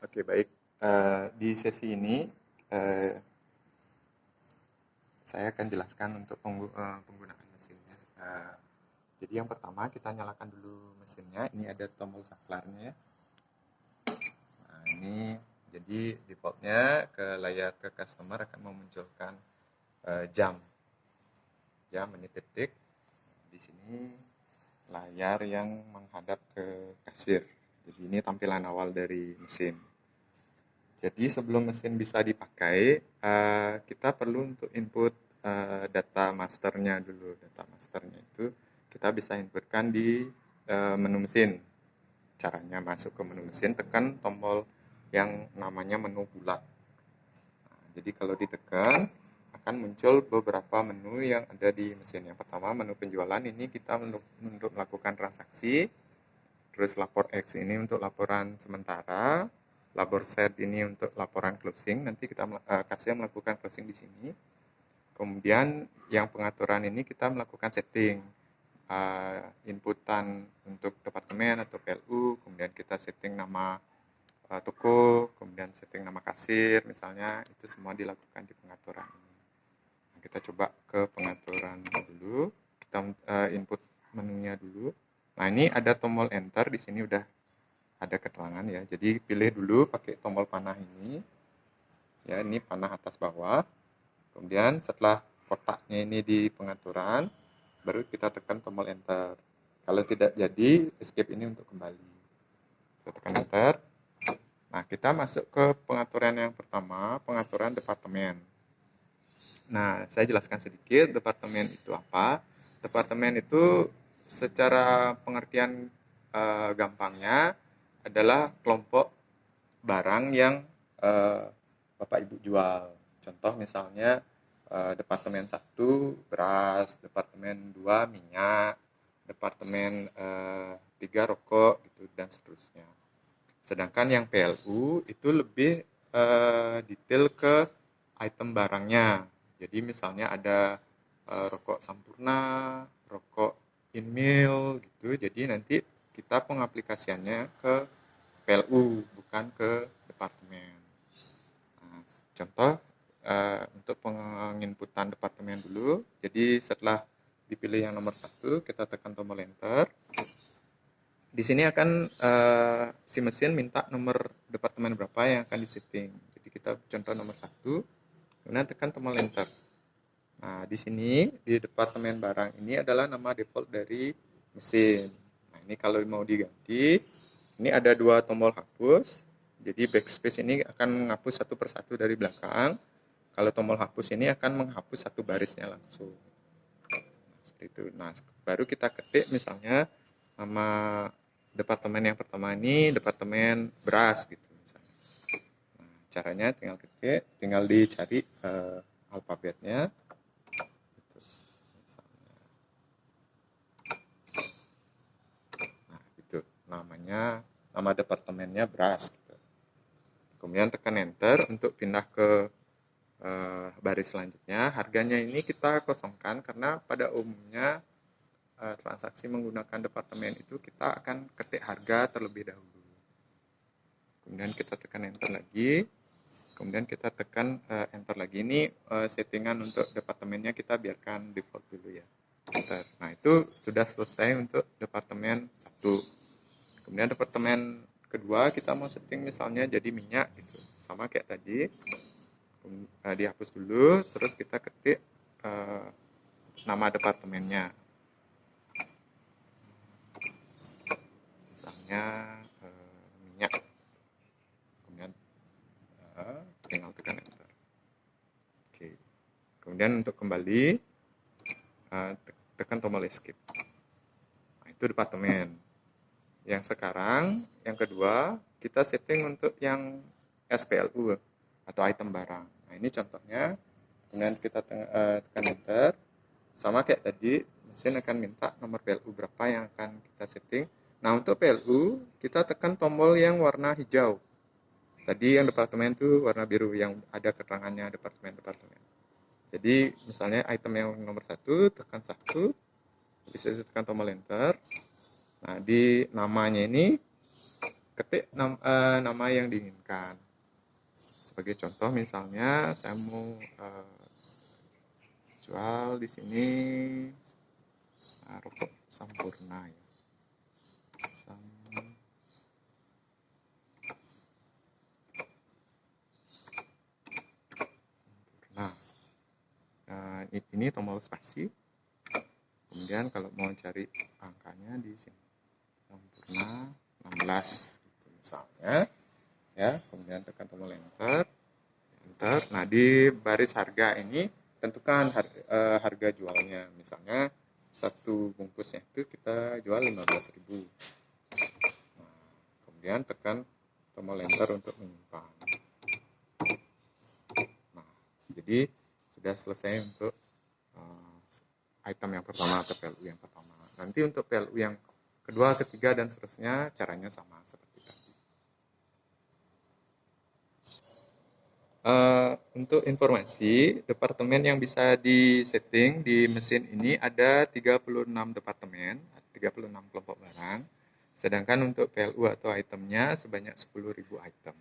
Oke, baik. Di sesi ini eh, saya akan jelaskan untuk penggunaan mesinnya. Jadi yang pertama kita nyalakan dulu mesinnya. Ini ada tombol saklarnya ya. Nah, ini jadi defaultnya ke layar ke customer akan memunculkan jam, menit, detik. Di sini layar yang menghadap ke kasir. Jadi ini tampilan awal dari mesin. Jadi sebelum mesin bisa dipakai, kita perlu untuk input data masternya dulu. Data masternya itu kita bisa inputkan di menu mesin. Caranya masuk ke menu mesin, tekan tombol yang namanya menu bulat. Nah, jadi kalau ditekan, akan muncul beberapa menu yang ada di mesin. Yang pertama, menu penjualan ini kita untuk melakukan transaksi. Terus lapor X ini untuk laporan sementara, labor set ini untuk laporan closing. Nanti kita kasih melakukan closing di sini. Kemudian yang pengaturan ini kita melakukan setting inputan untuk departemen atau PLU. Kemudian kita setting nama toko, kemudian setting nama kasir, misalnya itu semua dilakukan di pengaturan ini. Nah, kita coba ke pengaturan dulu. Kita input menunya dulu. Nah, ini ada tombol enter, di sini udah ada keterangan ya. Jadi pilih dulu pakai tombol panah ini. Ya, ini panah atas bawah. Kemudian setelah kotaknya ini di pengaturan, baru kita tekan tombol enter. Kalau tidak jadi, escape ini untuk kembali. Kita tekan enter. Nah, kita masuk ke pengaturan yang pertama, pengaturan departemen. Nah, saya jelaskan sedikit, departemen itu apa. Departemen itu secara pengertian gampangnya adalah kelompok barang yang Bapak Ibu jual. Contoh misalnya departemen 1 beras, departemen 2 minyak, departemen 3 rokok gitu dan seterusnya. Sedangkan yang PLU itu lebih detail ke item barangnya. Jadi misalnya ada rokok Sampurna, rokok Inmil gitu. Jadi nanti kita pengaplikasiannya ke PLU bukan ke departemen. Nah, contoh untuk penginputan departemen dulu. Jadi setelah dipilih yang nomor 1, kita tekan tombol enter. Di sini akan si mesin minta nomor departemen berapa yang akan disetting. Jadi kita contoh nomor 1, kemudian tekan tombol enter. Nah, di sini di departemen barang ini adalah nama default dari mesin. Nah, ini kalau mau diganti, ini ada 2 tombol hapus. Jadi backspace ini akan menghapus satu persatu dari belakang. Kalau tombol hapus ini akan menghapus satu barisnya langsung. Nah, seperti itu. Nah, baru kita ketik misalnya nama departemen yang pertama ini departemen beras gitu misalnya. Nah, caranya tinggal ketik, tinggal dicari alfabetnya. Nah, itu namanya, nama departemennya beras gitu. Kemudian tekan enter untuk pindah ke baris selanjutnya. Harganya ini kita kosongkan karena pada umumnya transaksi menggunakan departemen itu kita akan ketik harga terlebih dahulu. Kemudian kita tekan enter lagi. Kemudian kita tekan enter lagi. Ini settingan untuk departemennya kita biarkan default dulu ya. Enter. Nah, itu sudah selesai untuk departemen 1. Kemudian departemen kedua kita mau setting misalnya jadi minyak gitu. Sama kayak tadi. Dihapus dulu, terus kita ketik nama departemennya. Misalnya minyak. Kemudian tinggal tekan enter. Oke. Kemudian untuk kembali tekan tombol escape. Nah, itu departemen. Yang sekarang, yang kedua, kita setting untuk yang SPLU atau item barang. Nah, ini contohnya. Kemudian kita tekan enter. Sama kayak tadi, mesin akan minta nomor PLU berapa yang akan kita setting. Nah, untuk PLU, kita tekan tombol yang warna hijau. Tadi yang departemen itu warna biru, yang ada keterangannya departemen. Jadi, misalnya item yang nomor 1, tekan 1. Habis itu tekan tombol enter. Nah, di namanya ini ketik nama yang diinginkan. Sebagai contoh misalnya saya mau jual di sini rokok Sampurna ya. Nah, ini tombol spasi. Kemudian kalau mau cari angkanya di sini Sampurna 16 gitu misalnya ya. Kemudian tekan tombol enter. Nah, di baris harga ini tentukan harga jualnya. Misalnya satu bungkusnya itu kita jual 15.000. Nah, kemudian tekan tombol enter untuk menyimpan. Nah, jadi sudah selesai untuk item yang pertama atau PLU yang pertama. Nanti untuk PLU yang kedua, ketiga, dan seterusnya caranya sama seperti tadi. Untuk informasi, departemen yang bisa disetting di mesin ini ada 36 departemen, 36 kelompok barang. Sedangkan untuk PLU atau itemnya sebanyak 10.000 item.